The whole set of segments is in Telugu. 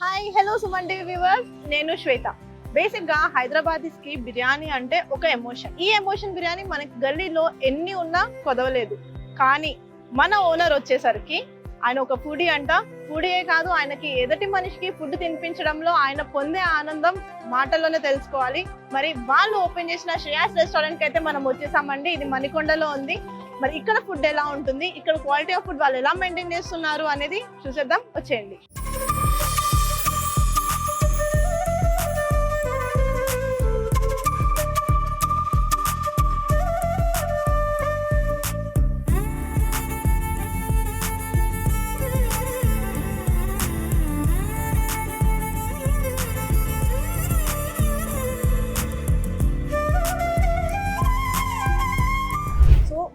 Hi hello Suman TV viewers, నేను శ్వేత. బేసిక్ గా హైదరాబాదీస్ కి బిర్యానీ అంటే ఒక ఎమోషన్. ఈ ఎమోషన్ బిర్యానీ మనకి గల్లీలో ఎన్ని ఉన్నా కొదవలేదు. కానీ మన ఓనర్ వచ్చేసరికి ఆయన ఒక ఫుడీ అంట. ఫుడీయే కాదు, ఆయనకి ఎదుటి మనిషికి ఫుడ్ తినిపించడంలో ఆయన పొందే ఆనందం మాటల్లోనే తెలుసుకోవాలి. మరి వాళ్ళు ఓపెన్ చేసిన శ్రేయాస్ రెస్టారెంట్ కి అయితే మనం వచ్చేసామండి. ఇది మణికొండలో ఉంది. మరి ఇక్కడ ఫుడ్ ఎలా ఉంటుంది, ఇక్కడ క్వాలిటీ ఆఫ్ ఫుడ్ వాళ్ళు ఎలా మెయింటైన్ చేస్తున్నారు అనేది చూసేద్దాం, వచ్చేయండి.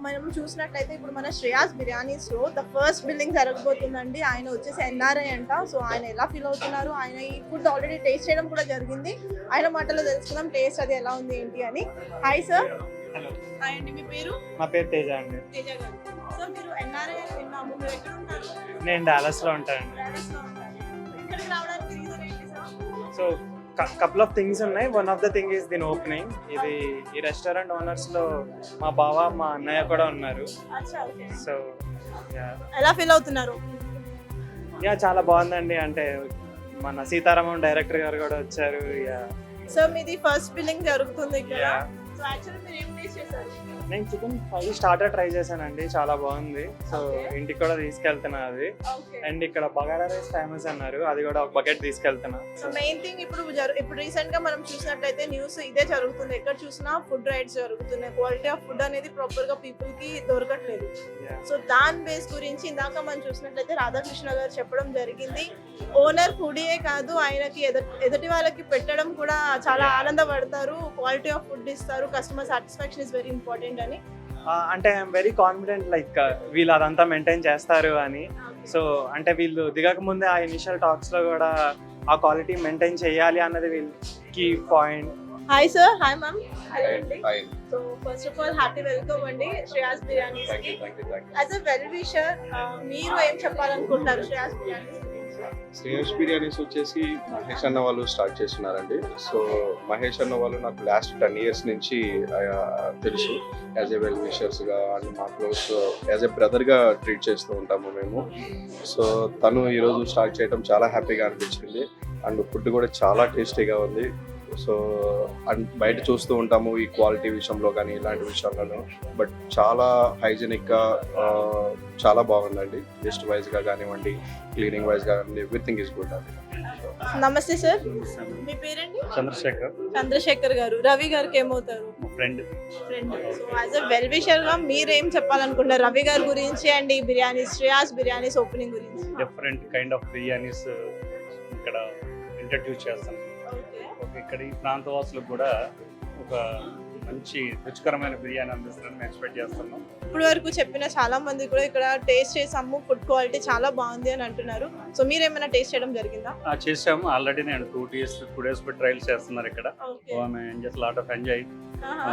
మనం చూసినట్లయితే ఇప్పుడు మన శ్రేయాస్ బిర్యానీస్ లో ద ఫస్ట్ బిల్డింగ్ జరగబోతుందండి. ఆయన వచ్చేసి ఎన్ఆర్ఐ అంట. సో ఆయన ఎలా ఫీల్ అవుతున్నారు, ఆయన ఈ ఫుడ్ ఆల్రెడీ టేస్ట్ చేయడం కూడా జరిగింది. ఆయన మాటలో తెలుసుకుందాం టేస్ట్ అది ఎలా ఉంది ఏంటి అని. Hi sir. హలో. హాయ్ అండి, మీ పేరు? నా పేరు తేజ అండి. తేజ గారు. సో మీరు ఎన్ఆర్ఐ అని విన్నాము, మీరు ఎక్కడ ఉంటారు? నేను డాలస్ లో ఉంటానండి. డాలస్ లో ఉంటారు. ఇక్కడికి రావడానికి రీజన్ ఏంటి sir? So couple of things ఉన్నాయి. One of the thing is దీని ఓపెనింగ్. ఈ రెస్టారెంట్ ఓనర్స్ లో మా బావ మా అన్నయ్య కూడా ఉన్నారు. అచ్చా, ఓకే. సో ఎలా ఫీల్ అవుతున్నారు? చాలా బాగుందండి. అంటే మన సీతారామన్ డైరెక్టర్ గారు కూడా వచ్చారు. సో మీది ఫస్ట్ బిల్డింగ్ జరుగుతుంది ఇక్కడ. Yeah. సో యాక్చువల్లీ మీరు ఏం టేస్ట్ చేశారు? నేను చికెన్ ఫ్రై స్టార్టర్ ట్రై చేశానండి, చాలా బాగుంది. So Okay. ఇంటికి కూడా తీసుకెళ్తున్నా అది. ఓకే. అండ్ ఇక్కడ బగారా రైస్ ఫేమస్ అన్నారు, అది కూడా ఒక బకెట్ తీసుకెళ్తున్నా. సో మెయిన్ థింగ్ ఇప్పుడు రీసెంట్ గా మనం చూసినట్లయితే న్యూస్ ఇదే జరుగుతుంది. ఎక్కడ చూసినా ఫుడ్ రైట్స్ జరుగుతున్నాయి. క్వాలిటీ ఆఫ్ ఫుడ్ అనేది ప్రాపర్ గా పీపుల్ కి దొరకట్లేదు. Yeah. సో దాని బేస్ గురించి ఇందాక మనం చూసినట్లయితే రాధాకృష్ణ గారు చెప్పడం జరిగింది. ఓనర్ ఫుడీయే కాదు, ఆయనకి ఎదుటి వాళ్ళకి పెట్టడం కూడా చాలా ఆనందపడతారు. క్వాలిటీ ఆఫ్ ఫుడ్ ఇస్తారు, customer satisfaction is very important అని. అంటే ఐఎమ్ వెరీ కాన్ఫిడెంట్ లైక్ వీళ్ళు అదంతా మెయింటైన్ చేస్తారు అని. సో అంటే వీళ్ళు దిగక ముందే ఆ ఇనిషియల్ టాక్స్ లో కూడా ఆ క్వాలిటీ మెయింటైన్ చేయాలి అన్నది వీళ్ళు key point. Hi sir. Hi ma'am. Hello అండి. Hi. So first of all hearty welcome అండి శ్రేయాస్ బిర్యానీస్ Thank కి. you, thank you, thank you. As a well wisher మీరు ఏం చెప్పాలనుకుంటున్నారు శ్రేయాస్ బిర్యానీస్? శ్రేయస్ బిర్యానీస్ వచ్చేసి మహేష్ అన్న వాళ్ళు స్టార్ట్ చేస్తున్నారండి. సో మహేష్ అన్న వాళ్ళు నాకు లాస్ట్ 10 years నుంచి తెలుసు. యాజ్ ఎ వెల్ విషర్స్గా అండ్ మా క్లోజ్ యాజ్ ఎ బ్రదర్గా ట్రీట్ చేస్తూ ఉంటాము మేము. సో తను ఈరోజు స్టార్ట్ చేయడం చాలా హ్యాపీగా అనిపించింది. అండ్ ఫుడ్ కూడా చాలా టేస్టీగా ఉంది. సో అండ్ బయట చూస్తూ ఉంటాము ఈ క్వాలిటీ విషయంలో కానీ ఇలాంటి విషయాలలో, బట్ చాలా హైజెనిక్గా చాలా బాగుందండి. టేస్ట్ వైజ్గా కానివ్వండి, క్లీనింగ్ వైజ్గా కానివ్వండి, ఎవ్రీథింగ్ ఈజ్ గుడ్ అండి. నమస్తే సార్, మీ పేరండి? చంద్రశేఖర్, చంద్రశేఖర్ గారు. రవి గారికి ఏమవుతారు? Friend. Friend. So as a well wisher గా మీరు ఏం చెప్పాలనుకుంటున్నారు రవి గారి గురించి అండ్ ఈ బిర్యానీ శ్రేయాస్ బిర్యానీస్ ఓపెనింగ్ గురించి? డిఫరెంట్ కైండ్ ఆఫ్ బిర్యానీస్ ఇక్కడ ఇంట్రడ్యూస్ చేస్తాం. ఇక్కడ ఈ ప్రాంతవాసులకు కూడా ఒక మంచి రుచికరమైన బిర్యానీ అందిస్తారని మేము ఎక్స్పెక్ట్ చేస్తున్నాం. ఇప్పుడు వరకు చెప్పిన చాలా మంది కూడా ఇక్కడ టేస్ట్ చేసాము, ఫుడ్ క్వాలిటీ చాలా బాగుంది అని అంటున్నారు. సో మీరు ఏమైనా టేస్ట్ చేయడం జరిగిందా? చేసాము ఆల్రెడీ. నేను 2 days ట్రయల్స్ చేస్తున్నారు ఇక్కడ. Okay. Just lot of enjoy.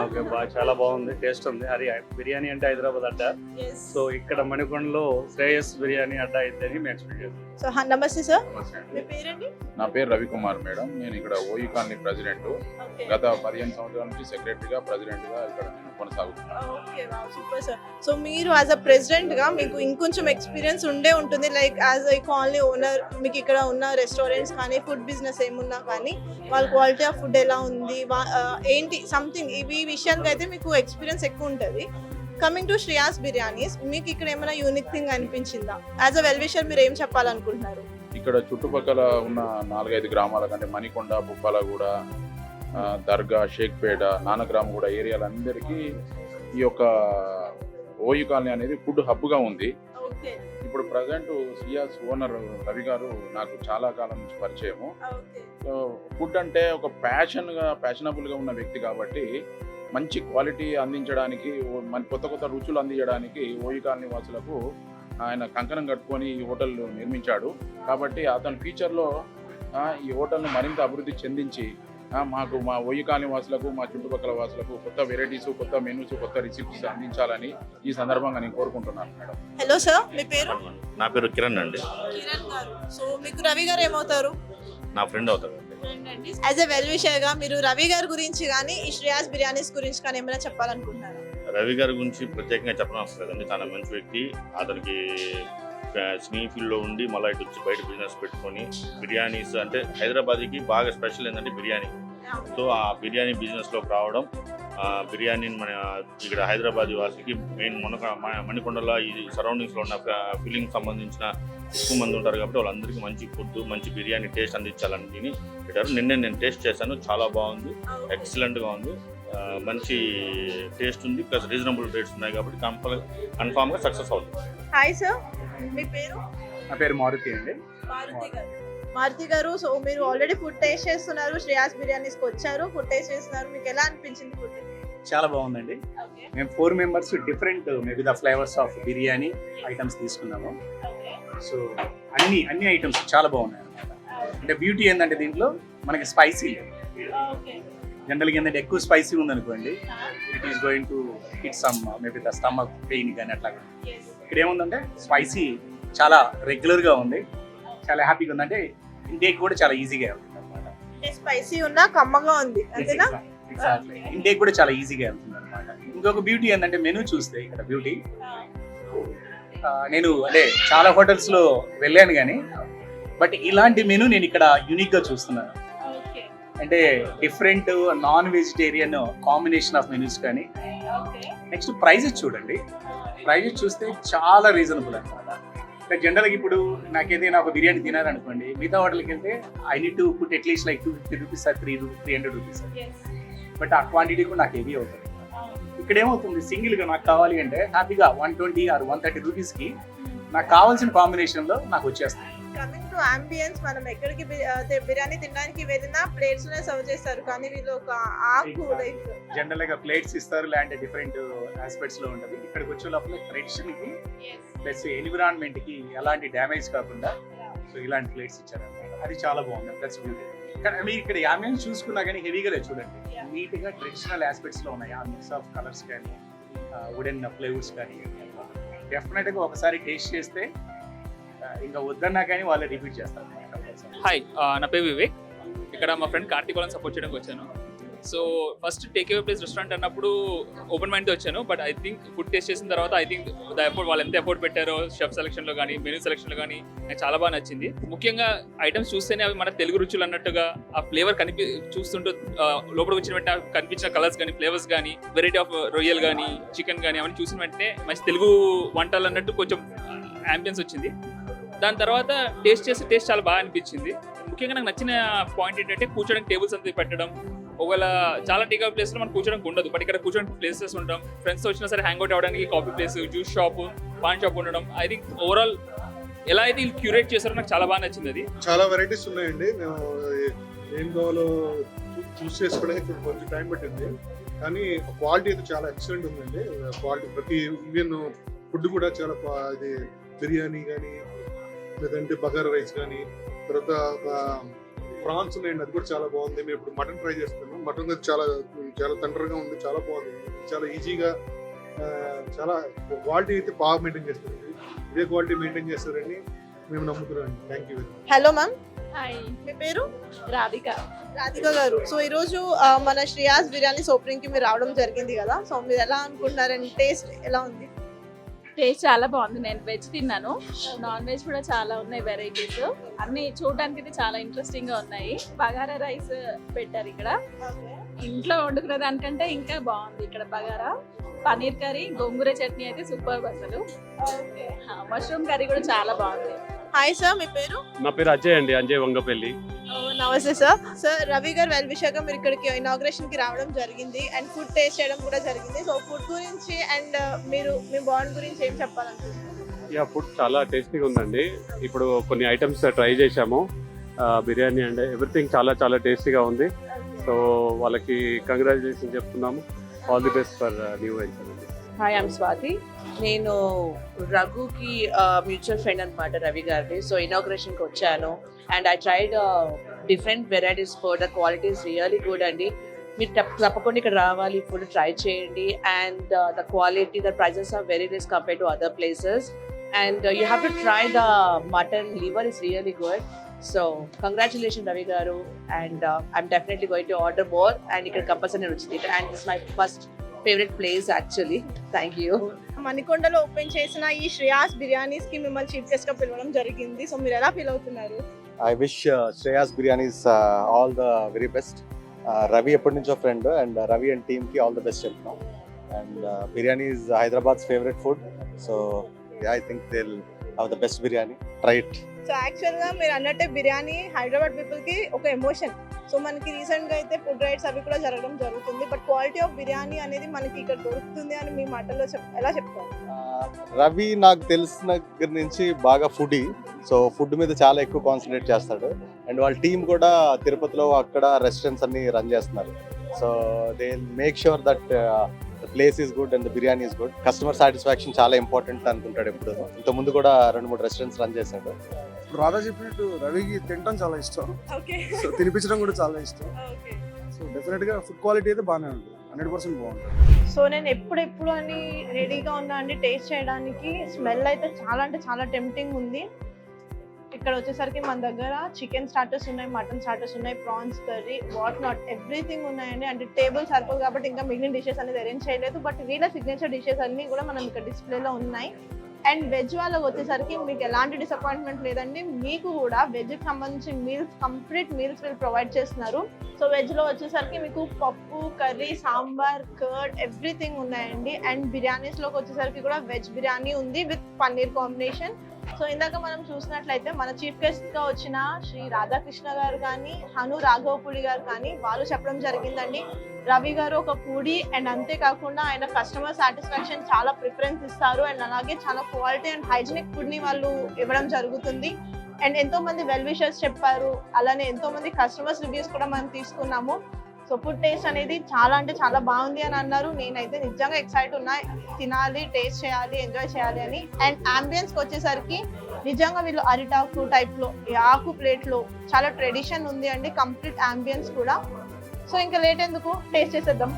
Okay, బాగా చాలా బాగుంది, టేస్ట్ ఉంది. అది బిర్యానీ అంటే హైదరాబాద్ అడ్డా. సో ఇక్కడ మణికొండలో శ్రేయస్ బిర్యానీ అడ్డా అయితే మేము ఎక్స్పెక్ట్ చేస్తాం. సో నమస్తే సార్, మీ పేరండి? నా పేరు రవికుమార్ మేడం. నేను ఇక్కడ ఓయి కాలనీ ప్రెసిడెంట్. ఓకే. గత 15 సంవత్సరాల నుంచి సెక్రటరీగా ప్రెసిడెంట్గా ఇక్కడ నేను కొనసాగుతున్నాను. Okay, wow, super sir. So మీరు యాజ్ అ ప్రెసిడెంట్ గా మీకు ఇంకొంచెం ఎక్స్పీరియన్స్ ఉంటుంది. Like as I colony owner మీకు ఇక్కడ ఉన్న రెస్టారెంట్స్ కానీ ఫుడ్ బిజినెస్ ఏమున్నా కానీ వాళ్ళ క్వాలిటీ ఆఫ్ ఫుడ్ ఎలా ఉంది ఏంటి సంథింగ్ ఇవి విషయానికి అయితే మీకు ఎక్స్పీరియన్స్ ఎక్కువ ఉంటుంది. కమింగ్ టు శ్రేయాస్ బిర్యానీస్, మీకు ఇక్కడ ఏమైనా యూనిక్ థింగ్ అనిపించిందా? యాజ్ అ వెల్ విషర్ మీరు ఏం చెప్పాలనుకుంటున్నారు? ఇక్కడ చుట్టుపక్కల ఉన్న 4-5 గ్రామాల కంటే మణికొండ, పుప్పాలగూడ, దర్గా, షేక్పేట, నానగ్రామగూడ ఏరియాలందరికీ ఈ యొక్క ఓయి కాలనీ అనేది ఫుడ్ హబ్గా ఉంది. ఓకే. ఇప్పుడు ప్రజెంట్ శ్రేయాస్ ఓనర్ రవి గారు నాకు చాలా కాలం నుంచి పరిచయము. ఓకే. సో ఫుడ్ అంటే ఒక ప్యాషనబుల్గా ఉన్న వ్యక్తి కాబట్టి మంచి క్వాలిటీ అందించడానికి, మన కొత్త రుచులు అందించడానికి ఓయి కాలనీ వాసులకు ఆయన కంకణం కట్టుకొని ఈ హోటల్ నిర్మించాడు. కాబట్టి అతని ఫ్యూచర్లో ఈ హోటల్ను మరింత అభివృద్ధి చెందించి మాకు మా ఓయి కాలనీ వాసులకు, మా చుట్టుపక్కల వాసులకు కొత్త వెరైటీస్, కొత్త మెనూస్, కొత్త రెసిపీస్ అందించాలని ఈ సందర్భంగా నేను కోరుకుంటున్నాను మేడం. హలో సార్, మీ పేరు? నా పేరు కిరణ్ అండి. కిరణ్ గారు. సో మీకు రవి గారు ఏమవుతారు? నా ఫ్రెండ్ అవుతాడు. యాజ్ ఎ వెల్ విషర్ గా మీరు రవి గారి గురించి కానీ ఈ శ్రేయాస్ బిర్యానీస్ గురించి కానీ ఏమైనా చెప్పాలనుకుంటున్నారా? రవి గారి గురించి ప్రత్యేకంగా చెప్పనవసరం లేదండి. చాలా మంచి వ్యక్తి. అతనికి సినీ ఫీల్డ్లో ఉండి మళ్ళీ ఇటు వచ్చి బయట బిజినెస్ పెట్టుకొని బిర్యానీస్ అంటే హైదరాబాద్కి బాగా స్పెషల్ ఏంటంటే బిర్యానీ. సో ఆ బిర్యానీ బిజినెస్లోకి రావడం, బిర్యానీని మన ఇక్కడ హైదరాబాద్ వాసికి మెయిన్ మణికొండలో ఈ సరౌండింగ్స్లో ఉన్న ఫీలింగ్ సంబంధించిన ఎక్కువ మంది ఉంటారు కాబట్టి వాళ్ళందరికీ మంచి ఫుడ్, మంచి బిర్యానీ టేస్ట్ అందించాలని పెట్టారు. నిన్నే నేను టేస్ట్ చేశాను, చాలా బాగుంది, ఎక్సలెంట్గా ఉంది, మంచి టేస్ట్ ఉంది, ప్లస్ రీజనబుల్ రేట్స్ ఉన్నాయి కాబట్టి కన్ఫామ్గా సక్సెస్ అవుతుంది. హాయ్ సార్, మీ పేరు? నా పేరు మారుతి అండి. మారుతి గారు, సో మీరు ఆల్రెడీ ఫుడ్ టేస్ట్ చేస్తున్నారు, శ్రేయాస్ బిర్యానీస్కి వచ్చారు, ఫుడ్ టేస్ట్ చేస్తున్నారు, మీకు ఎలా అనిపించింది ఫుడ్? చాలా బాగుందండి. మేము 4 members different maybe the flavours of biryani items తీసుకున్నాము. సో అన్ని ఐటమ్స్ చాలా బాగున్నాయి అన్నమాట. అంటే బ్యూటీ ఏంటంటే దీంట్లో మనకి స్పైసీ లేదు. జనరల్గా ఏంటంటే ఎక్కువ స్పైసీ ఉందనుకోండి, it is going to hit some maybe the stomach pain కానీ అట్లా. ఇక్కడ ఏముందంటే స్పైసీ చాలా రెగ్యులర్గా ఉంది, చాలా హ్యాపీగా ఉంది. అంటే ఇంటేక్ కూడా చాలా ఈజీగా ఉంది అనమాట. స్పైసీ ఉన్నా కమ్మగా ఉంది అంతేనా? ఎగ్జాక్ట్లీ, ఇంటేక్ కూడా చాలా ఈజీగా వెళ్తుంది అనమాట. ఇంకొక బ్యూటీ ఏంటంటే మెనూ చూస్తే ఇక్కడ బ్యూటీ, నేను అంటే చాలా హోటల్స్ లో వెళ్ళాను కానీ బట్ ఇలాంటి మెనూ నేను ఇక్కడ యూనిక్ గా చూస్తున్నాను. అంటే different non vegetarian combination of menus కానీ. నెక్స్ట్ ప్రైజెస్ చూడండి, ప్రైజెస్ చూస్తే చాలా రీజనబుల్ అనమాట. జనరల్గా ఇప్పుడు నాకేదైనా ఒక బిర్యానీ తినాలనుకోండి, మిగతా హోటల్కి వెళ్తే I need to put at least like 250 rupees or 300 rupees. But ఆ క్వాంటిటీ కూడా నాకు హెవీ అవుతుంది. ఇక్కడ ఏమవుతుంది, సింగిల్గా నాకు కావాలి అంటే హ్యాపీగా 120 ఆర్ 130 రూపీస్కి నాకు కావాల్సిన కాంబినేషన్లో నాకు వచ్చేస్తుంది. కమింగ్ టు అంబియన్స్, మనం ఎక్కడికి బిర్యానీ తినడానికి వెళ్ళినా ప్లేట్స్ లోనే సర్వ్ చేస్తారు, కానీ వీళ్ళు ఒక ఆకు లైక్ జనరల్గా ప్లేట్స్ ఇస్తారు, లేదంటే డిఫరెంట్ ఆస్పెక్ట్స్ లో ఉంటుంది. ఇక్కడికి వచ్చే లోపల ట్రెడిషన్ కి ప్లస్ ఎన్విరాన్మెంట్ కి ఎలాంటి డ్యామేజ్ కాకుండా సో ఇలాంటి ప్లేట్స్ ఇచ్చారన్నమాట. అది చాలా బాగుంది. That's beauty. మీరు ఇక్కడ అంబియన్స్ చూసుకున్నా కానీ హెవీగా చూడండి, నీట్ గా ట్రెడిషనల్ ఆస్పెక్ట్స్ లో ఉన్నాయి. ఆ మిక్స్ ఆఫ్ కలర్స్ కానీ వుడెన్ ఫ్లేవర్స్ కానీ డెఫినెట్ గా ఒకసారి టేస్ట్ చేస్తే ఇంకా వద్దన్నా కానీ వాళ్ళు రిపీట్ చేస్తారు. హాయ్, నా పేరు వివేక్. ఇక్కడ మా ఫ్రెండ్ కార్తీక్ వాళ్ళని సపోర్ట్ చేయడానికి వచ్చాను. So first take away place restaurant అన్నప్పుడు ఓపెన్ మైండ్తో వచ్చాను, but I think food taste చేసిన తర్వాత ఐ థింక్ ద ఎఫర్ట్, వాళ్ళు ఎంత ఎఫర్ట్ పెట్టారో షెఫ్ సెలక్షన్లో కానీ మెనూ సెలక్షన్లో కానీ నాకు చాలా బాగా నచ్చింది. ముఖ్యంగా ఐటమ్స్ చూస్తేనే అవి మన తెలుగు రుచులు అన్నట్టుగా ఆ ఫ్లేవర్ చూస్తుంటూ లోపలికి వచ్చిన వెంటనే కనిపించిన కలర్స్ కానీ ఫ్లేవర్స్ కానీ వెరైటీ ఆఫ్ రొయ్యలు కానీ చికెన్ కానీ అవన్నీ చూసిన వెంటనే మంచి తెలుగు వంటలు అన్నట్టు కొంచెం యాంబియన్స్ వచ్చింది. దాని తర్వాత టేస్ట్ చాలా బాగా అనిపించింది. ముఖ్యంగా నాకు నచ్చిన పాయింట్ ఏంటంటే కూర్చోడానికి టేబుల్స్ అంతా పెట్టడం. ఒకవేళ చాలా టేక్అవుట్ ప్లేస్లో మనం కూర్చోడానికి ఉండదు, బట్ ఇక్కడ కూర్చోడానికి ప్లేసెస్ ఉంటాం. ఫ్రెండ్స్ వచ్చినా సరే హ్యాంగ్అవుట్ అవ్వడానికి coffee place, juice shop, pan shop ఉండడం. ఐ థింక్ ఓవరాల్ ఎలా అయితే వీళ్ళు క్యూరేట్ చేస్తారో నాకు చాలా బాగా నచ్చింది. అది చాలా వెరైటీస్ ఉన్నాయండి. మేము ఏం కావాలో చూస్ చేసుకోవడానికి కొంచెం టైం పట్టింది, కానీ క్వాలిటీ అయితే చాలా ఎక్సలెంట్ ఉందండి. క్వాలిటీ ప్రతి ఈవెన్ ఫుడ్ కూడా చాలా ఇది బిర్యానీ కానీ లేదంటే బగారా రైస్ కానీ, తర్వాత ప్రాన్స్ ఉన్నాయండి, అది కూడా చాలా బాగుంది. మేము ఇప్పుడు మటన్ ట్రై చేస్తున్నాము. మటన్ చాలా చాలా తండ్రగా ఉంది, చాలా బాగుంది, చాలా ఈజీగా, చాలా క్వాలిటీ అయితే బాగా మెయింటైన్ చేస్తారండి. ఇదే క్వాలిటీ మెయింటైన్ చేస్తారని మేము నమ్ముతున్నాం. Thank you very much. Hello ma'am. Hi, మీ పేరు? రాధిక. రాధిక గారు, సో ఈరోజు మన శ్రేయాస్ బిర్యానీస్ ఓపెనింగ్ కి మీరు రావడం జరిగింది కదా, సో మీరు ఎలా అనుకుంటున్నారండి? టేస్ట్ ఎలా ఉంది? టేస్ట్ చాలా బాగుంది. నేను వెజ్ తిన్నాను, నాన్ వెజ్ కూడా చాలా ఉన్నాయి వెరైటీస్. అన్ని చూడడానికి అయితే చాలా ఇంట్రెస్టింగ్ గా ఉన్నాయి. బగారా రైస్ పెట్టారు ఇక్కడ. ఇంట్లో వండుకునే దానికంటే ఇంకా బాగుంది ఇక్కడ బగారా. పనీర్ కర్రీ, గోంగూర చట్నీ అయితే సూపర్ అసలు. మష్రూమ్ కర్రీ కూడా చాలా బాగుంది. హాయ్ సార్, మీ పేరు? నా పేరు అజయ్ అండి, అజయ్ వంగపల్లి. నమస్తే సార్. సార్ రవి గారు వెల్ విషర్ గా మీరు ఇక్కడికి ఇనాగ్రేషన్ కి రావడం జరిగింది అండ్ ఫుడ్ టేస్ట్ చేయడం కూడా జరిగింది. సో ఫుడ్ గురించి అండ్ మీరు మీ బాండ్ గురించి ఏం చెప్పాలనుకుంటున్నారు? యా, ఫుడ్ చాలా టేస్టీగా ఉందండి. ఇప్పుడు కొన్ని ఐటమ్స్ ట్రై చేశాము, బిర్యానీ అండ్ ఎవ్రీథింగ్ చాలా చాలా టేస్టీగా ఉంది. సో వాళ్ళకి కంగ్రాచులేషన్ చెప్తున్నాము. All the best for new venture అండి. Hi, I'm Swathi. నేను రఘుకి మ్యూచువల్ ఫ్రెండ్ అనమాట, రవి గారిది. సో ఇనాగ్రేషన్కి వచ్చాను and I tried different varieties food. The quality is really good అండి. మీరు తప్పకుండా ఇక్కడ రావాలి, ఫుడ్ ట్రై చేయండి. And the quality, the prices are very less compare to other places. And you have to try the mutton liver, is really good. So congratulation Ravi గారు, and I'm definitely going to order more, and ఇక్కడ కంపల్సరీ రుచి తింటా, and this my first favourite place actually. Thank you. మణికొండలో ఓపెన్ చేసిన ఈ శ్రేయాస్ బిర్యానీస్ కి మిమ్మల్ని చీఫ్ గెస్ట్ గా పిలవడం జరిగింది. సో మీరు ఎలా ఫీల్ అవుతున్నారు? I wish Shreyas biryanis all the very best. Ravi ఎప్పటి నుంచో friend, and Ravi and team కి ఆల్ ద బెస్ట్ చెప్తున్నాం. And biryani is Hyderabad's favourite food, so I think they will have the best biryani. Try it. So actual గా మీరు అన్నట్టే బిర్యానీ హైదరాబాద్ పీపుల్ కి ఒక ఎమోషన్. సో మనకి రీసెంట్ గా అయితే ఫుడ్ రైడ్స్ అవి కూడా జరగడం జరుగుతుంది. బట్ క్వాలిటీ ఆఫ్ బిర్యానీ అనేది మనకి ఇక్కడ దొరుకుతుంది అని మీ మాటల్లో ఎలా చెప్తారు? రవి నాకు తెలిసిన దగ్గర నుంచి బాగా ఫుడీ, సో ఫుడ్ మీద చాలా ఎక్కువ కాన్సన్ట్రేట్ చేస్తాడు. అండ్ వాళ్ళ టీం కూడా తిరుపతిలో అక్కడ రెస్టారెంట్స్ అన్ని రన్ చేస్తున్నారు. So they make sure that the place is good and the biryani is good. Customer satisfaction చాలా ఇంపార్టెంట్ అనుకుంటాడు ఎప్పుడు. ఇంత ముందు కూడా 2-3 రెస్టారెంట్స్ రన్ చేశాడు. రాధా చెప్పినట్టు రవికి తినడం చాలా ఇష్టం, సో తినిపించడం కూడా చాలా ఇష్టం. సో డెఫినెట్ గా ఫుడ్ క్వాలిటీ అయితే బాగానే ఉంటుంది, 100% బాగుంటుంది. సో నేను ఎప్పుడు అని రెడీగా ఉన్నా అండి టేస్ట్ చేయడానికి. స్మెల్ అయితే చాలా అంటే చాలా టెంప్టింగ్ ఉంది. ఇక్కడ వచ్చేసరికి మన దగ్గర చికెన్ స్టార్టర్స్ ఉన్నాయి, మటన్ స్టార్టర్స్ ఉన్నాయి, prawns curry, what not everything ఉన్నాయండి. అంటే టేబుల్ సరిపోదు కాబట్టి ఇంకా మిగిలిన డిషెస్ అనేది అరేంజ్ చేయలేదు. బట్ వీళ్ళ సిగ్నేచర్ డిషెస్ అన్నీ కూడా మనం ఇక్కడ డిస్ప్లేలో ఉన్నాయి. అండ్ వెజ్ వాళ్ళకి వచ్చేసరికి మీకు ఎలాంటి డిసప్పాయింట్మెంట్ లేదండి. మీకు కూడా వెజ్కి సంబంధించిన మీల్స్, కంప్లీట్ మీల్స్ వీళ్ళు ప్రొవైడ్ చేస్తున్నారు. సో వెజ్లో వచ్చేసరికి మీకు పప్పు, కర్రీ, సాంబార్, కర్డ్ ఎవ్రీథింగ్ ఉన్నాయండి. అండ్ బిర్యానీస్లోకి వచ్చేసరికి కూడా వెజ్ బిర్యానీ ఉంది విత్ పన్నీర్ కాంబినేషన్. సో ఇందాక మనం చూసినట్లయితే మన చీఫ్ గెస్ట్గా వచ్చిన శ్రీ రాధాకృష్ణ గారు కానీ, హను రాఘవపూడి గారు కానీ వాళ్ళు చెప్పడం జరిగిందండి, రవి గారు ఒక ఫుడీ, అండ్ అంతేకాకుండా ఆయన కస్టమర్ సాటిస్ఫాక్షన్ చాలా ప్రిఫరెన్స్ ఇస్తారు. అండ్ అలాగే చాలా క్వాలిటీ అండ్ హైజీనిక్ ఫుడ్ని వాళ్ళు ఇవ్వడం జరుగుతుంది. అండ్ ఎంతో మంది వెల్ విషర్స్ చెప్పారు, అలానే ఎంతో మంది కస్టమర్స్ రివ్యూస్ కూడా మనం తీసుకున్నాము. సో ఫుడ్ టేస్ట్ అనేది చాలా అంటే చాలా బాగుంది అని అన్నారు. నేనైతే నిజంగా ఎక్సైట్ ఉన్నా, తినాలి, టేస్ట్ చేయాలి, ఎంజాయ్ చేయాలి అని. అండ్ అంబియన్స్కి వచ్చేసరికి నిజంగా వీళ్ళు అరిటాకు టైప్లో, ఆకు ప్లేట్లో చాలా ట్రెడిషన్ ఉంది అండి, కంప్లీట్ అంబియన్స్ కూడా. సో ఇంకా లేట్ ఎందుకు, టేస్ట్ చేసేద్దాం.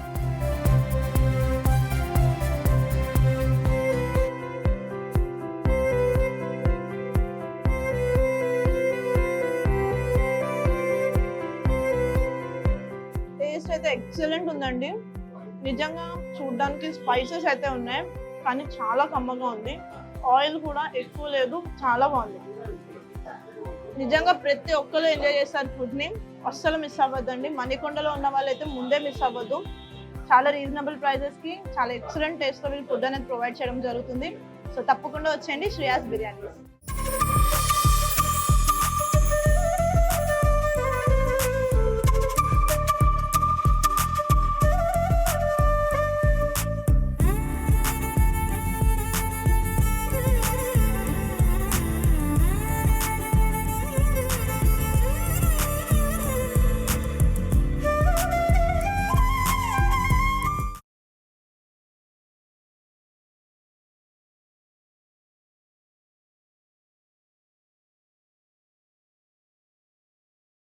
టేస్ట్ అయితే ఎక్సలెంట్ ఉందండి. నిజంగా చూడడానికి స్పైసెస్ అయితే ఉన్నాయి, కానీ చాలా కమ్మగా ఉంది. ఆయిల్ కూడా ఎక్కువ లేదు, చాలా బాగుంది. నిజంగా ప్రతి ఒక్కరు ఎంజాయ్ చేస్తారు ఫుడ్ని, అస్సలు మిస్ అవ్వద్దండి. మణికొండలో ఉన్న వాళ్ళైతే ముందే మిస్ అవ్వద్దు. చాలా రీజనబుల్ ప్రైజెస్కి చాలా ఎక్సలెంట్ టేస్ట్లో వీళ్ళు ఫుడ్ అనేది ప్రొవైడ్ చేయడం జరుగుతుంది. సో తప్పకుండా వచ్చేయండి శ్రేయాస్ బిర్యానీ.